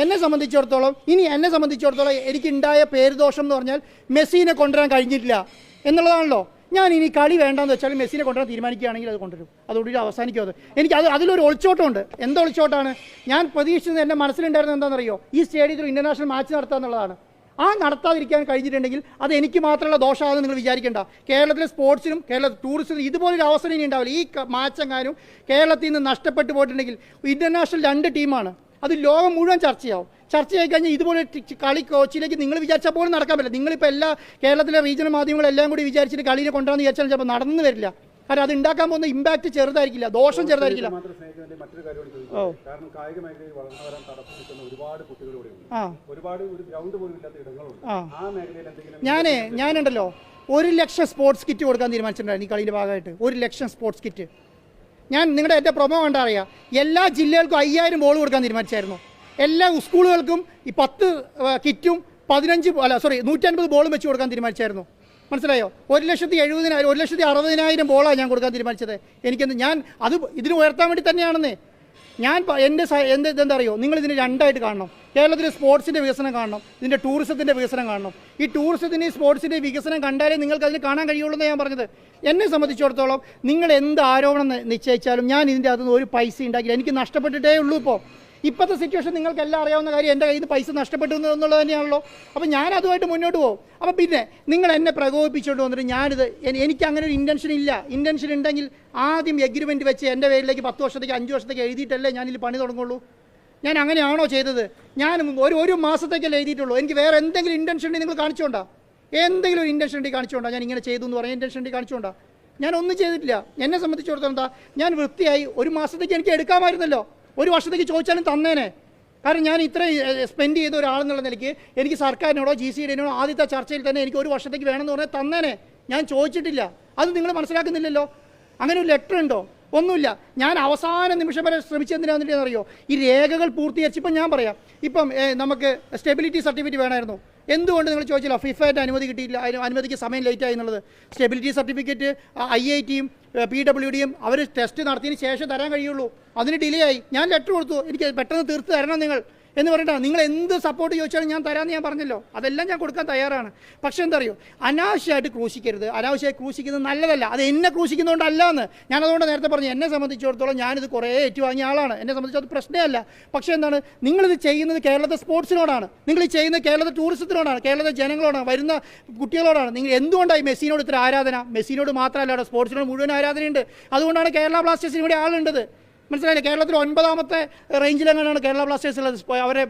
എന്നെ സംബന്ധിച്ചിടത്തോളം എനിക്കുണ്ടായ പേരുദോഷം എന്ന് പറഞ്ഞാൽ മെസ്സിനെ കൊണ്ടുവരാൻ കഴിഞ്ഞിട്ടില്ല എന്നുള്ളതാണല്ലോ. ഞാൻ ഇനി കളി വേണ്ടെന്ന് വെച്ചാൽ മെസ്സിനെ കൊണ്ടുവരാൻ തീരുമാനിക്കുകയാണെങ്കിൽ അത് കൊണ്ടുവരും, അതോടുകൂടി അവസാനിക്കും. അതിലൊരു ഒളിച്ചോട്ടമുണ്ട്. എന്ത് ഒളിച്ചോട്ടാണ്? ഞാൻ പ്രതീക്ഷിച്ചത് എൻ്റെ മനസ്സിലുണ്ടായിരുന്നത് എന്താണെന്നറിയോ? ഈ സ്റ്റേഡിയത്തിൽ ഇൻ്റർനാഷണൽ മാച്ച് നടത്തുക എന്നുള്ളതാണ്. നടത്താതിരിക്കാൻ കഴിഞ്ഞിട്ടുണ്ടെങ്കിൽ അത് എനിക്ക് മാത്രമുള്ള ദോഷമാണെന്ന് നിങ്ങൾ വിചാരിക്കേണ്ട. കേരളത്തിലെ സ്പോർട്സിനും കേരളത്തിൽ ടൂറിസത്തിനും ഇതുപോലൊരു അവസരം ഇനി ഉണ്ടാവില്ല. ഈ മാച്ചെങ്ങാനും കേരളത്തിൽ നിന്ന് നഷ്ടപ്പെട്ടു പോയിട്ടുണ്ടെങ്കിൽ ഇൻ്റർനാഷണൽ 2 ടീമാണ്, അത് ലോകം മുഴുവൻ ചർച്ചയായി കഴിഞ്ഞാൽ ഇതുപോലെ കളി കോച്ചിലേക്ക് നിങ്ങൾ വിചാരിച്ചാൽ പോലും നടക്കാൻ പറ്റില്ല. നിങ്ങളിപ്പോൾ എല്ലാ കേരളത്തിലെ റീജിയണൽ മാധ്യമങ്ങളെല്ലാം കൂടി വിചാരിച്ചിട്ട് കളീനെ കൊണ്ടുവന്ന് വിചാരിച്ചാൽ ചിലപ്പോൾ നടന്നു വരില്ല. കാരണം അത് ഉണ്ടാക്കാൻ പോകുന്ന ഇമ്പാക്ട് ചെറുതായിരിക്കില്ല, ദോഷം ചെറുതായിരിക്കില്ല. ഞാനുണ്ടല്ലോ 1 ലക്ഷം സ്പോർട്സ് കിറ്റ് കൊടുക്കാൻ തീരുമാനിച്ചിട്ടുണ്ടായിരുന്നു ഈ കളിയുടെ ഭാഗമായിട്ട്. 1 ലക്ഷം സ്പോർട്സ് കിറ്റ്. ഞാൻ നിങ്ങളുടെ എൻ്റെ പ്രൊമോ കണ്ടാൽ അറിയാം. എല്ലാ ജില്ലകൾക്കും 5000 ബോൾ കൊടുക്കാൻ തീരുമാനിച്ചായിരുന്നു. എല്ലാ സ്കൂളുകൾക്കും ഈ 10 കിറ്റും 150 ബോളും വെച്ച് കൊടുക്കാൻ തീരുമാനിച്ചായിരുന്നു. മനസ്സിലായോ? 1,70,000 1,60,000 ബോളാണ് ഞാൻ കൊടുക്കാൻ തീരുമാനിച്ചത്. ഇതിന് ഉയർത്താൻ വേണ്ടി തന്നെയാണെന്നേ. എന്താ അറിയോ, നിങ്ങൾ ഇതിന് 2ആയിട്ട് കാണണം. കേരളത്തിലെ സ്പോർട്സിൻ്റെ വികസനം കാണണം, ഇതിൻ്റെ ടൂറിസത്തിൻ്റെ വികസനം കാണണം. ഈ ടൂറിസത്തിൻ്റെയും സ്പോർട്സിൻ്റെ വികസനം കണ്ടാലേ നിങ്ങൾക്ക് അതിന് കാണാൻ കഴിയുള്ളൂ എന്ന് ഞാൻ പറഞ്ഞത്. എന്നെ സംബന്ധിച്ചിടത്തോളം നിങ്ങൾ എന്ത് ആരോപണം നിശ്ചയിച്ചാലും ഞാൻ ഇതിൻ്റെ അകത്തുനിന്ന് ഒരു പൈസ ഉണ്ടാക്കില്ല. എനിക്ക് നഷ്ടപ്പെട്ടിട്ടേ ഉള്ളൂ. ഇപ്പോഴത്തെ സിറ്റുവേഷൻ നിങ്ങൾക്ക് എല്ലാം അറിയാവുന്ന കാര്യം. എൻ്റെ കയ്യിൽ നിന്ന് പൈസ നഷ്ടപ്പെട്ടു എന്നുള്ളത് തന്നെയാണല്ലോ. അപ്പോൾ ഞാൻ അതുമായിട്ട് മുന്നോട്ട് പോകും. അപ്പോൾ പിന്നെ നിങ്ങൾ എന്നെ പ്രകോപിപ്പിച്ചുകൊണ്ട് വന്നിട്ട് എനിക്ക് അങ്ങനെ ഒരു ഇൻറ്റൻഷൻ ഉണ്ടെങ്കിൽ ആദ്യം എഗ്രിമെൻറ്റ് വെച്ച് എൻ്റെ പേരിലേക്ക് 10 വർഷത്തേക്ക് 5 വർഷത്തേക്ക് എഴുതിയിട്ടല്ലേ ഞാനിതിൽ പണി തുടങ്ങുള്ളൂ. ഞാൻ അങ്ങനെയാണോ ചെയ്തത്? ഞാൻ ഒരു മാസത്തേക്കല്ലേ എഴുതിയിട്ടുള്ളൂ. എനിക്ക് വേറെ എന്തെങ്കിലും ഇൻറ്റൻഷൻ ഉണ്ടെങ്കിൽ നിങ്ങൾ കാണിച്ചോണ്ടാ. എന്തെങ്കിലും ഒരു ഇൻറ്റൻഷൻ ഉണ്ടെങ്കിൽ കാണിച്ചോണ്ടാ. ഞാൻ ഇങ്ങനെ ചെയ്തു എന്ന് പറയാൻ ഇൻറ്റൻഷൻ ഉണ്ടെങ്കിൽ കാണിച്ചോണ്ടാ. ഞാൻ ഒന്നും ചെയ്തിട്ടില്ല. എന്നെ സംബന്ധിച്ചിടത്തോളം ഞാൻ വൃത്തിയായി 1 മാസത്തേക്ക് എനിക്ക് എടുക്കാമായിരുന്നല്ലോ. 1 വർഷത്തേക്ക് ചോദിച്ചാലും തന്നേനെ. കാരണം ഞാൻ ഇത്രയും സ്പെൻഡ് ചെയ്ത ഒരാളെന്നുള്ള നിലയ്ക്ക് എനിക്ക് സർക്കാരിനോടോ GCDനോടോ ആദ്യത്തെ ചർച്ചയിൽ തന്നെ എനിക്ക് 1 വർഷത്തേക്ക് വേണമെന്ന് പറഞ്ഞാൽ തന്നേനെ. ഞാൻ ചോദിച്ചിട്ടില്ല. അത് നിങ്ങൾ മനസ്സിലാക്കുന്നില്ലല്ലോ. അങ്ങനെ ഒരു ലെറ്റർ ഉണ്ടോ? ഒന്നുമില്ല. ഞാൻ അവസാന നിമിഷം വരെ ശ്രമിച്ചെന്തിനാണെന്ന് അറിയോ? ഈ രേഖകൾ പൂർത്തീകരിച്ച് ഇപ്പം ഞാൻ പറയാം. നമുക്ക് സ്റ്റെബിലിറ്റി സർട്ടിഫിക്കറ്റ് വേണമായിരുന്നു. എന്തുകൊണ്ട് നിങ്ങൾ ചോദിച്ചില്ല? ഫിഫയുടെ അനുമതി കിട്ടിയില്ല, അനുമതിക്ക് സമയം ലേറ്റായി എന്നുള്ളത്. സ്റ്റെബിലിറ്റി സർട്ടിഫിക്കറ്റ് IITയും PWDയും അവർ ടെസ്റ്റ് നടത്തിയതിന് ശേഷം തരാൻ കഴിയുള്ളൂ. അതിന് ഡിലേ ആയി. ഞാൻ ലെറ്റർ കൊടുത്തു, എനിക്ക് പെട്ടെന്ന് തീർത്ത് തരണം നിങ്ങൾ എന്ന് പറഞ്ഞിട്ടാ. നിങ്ങൾ എന്ത് സപ്പോർട്ട് ചോദിച്ചാലും ഞാൻ തരാമെന്ന് ഞാൻ പറഞ്ഞല്ലോ. അതെല്ലാം ഞാൻ കൊടുക്കാൻ തയ്യാറാണ്. പക്ഷേ എന്താ അറിയോ, അനാവശ്യമായിട്ട് ക്രൂശിക്കരുത്. അനാവശ്യമായി ക്രൂശിക്കുന്നത് നല്ലതല്ല. അത് എന്നെ ക്രൂശിക്കുന്നതുകൊണ്ടല്ല എന്ന് ഞാനതുകൊണ്ട് നേരത്തെ പറഞ്ഞു. എന്നെ സംബന്ധിച്ചിടത്തോളം ഞാനിത് കുറേ ഏറ്റുവാങ്ങിയ ആളാണ്. എന്നെ സംബന്ധിച്ച് അത് പ്രശ്നമല്ല. പക്ഷേ എന്താണ്, നിങ്ങളിത് ചെയ്യുന്നത് കേരളത്തെ സ്പോർട്സിനോടാണ്, നിങ്ങൾ ഈ ചെയ്യുന്നത് കേരളത്തെ ടൂറിസത്തിനോടാണ്, കേരളത്തെ ജനങ്ങളോടാണ്, വരുന്ന കുട്ടികളോടാണ്. നിങ്ങൾ എന്തുകൊണ്ടാണ് ഈ മെസ്സിനോട് ഇത്ര ആരാധന? മെസ്സിനോട് മാത്രമല്ല, സ്പോർട്സിനോട് മുഴുവൻ ആരാധനയുണ്ട്. അതുകൊണ്ടാണ് കേരള ബ്ലാസ്റ്റേഴ്സിന് ഇവിടെ ആളുണ്ടത്. മനസ്സിലായില്ലേ? കേരളത്തിൽ 9ാമത്തെ റേഞ്ചിലെങ്ങനെയാണ് കേരള ബ്ലാസ്റ്റേഴ്സ് ഉള്ളത്. അവരെ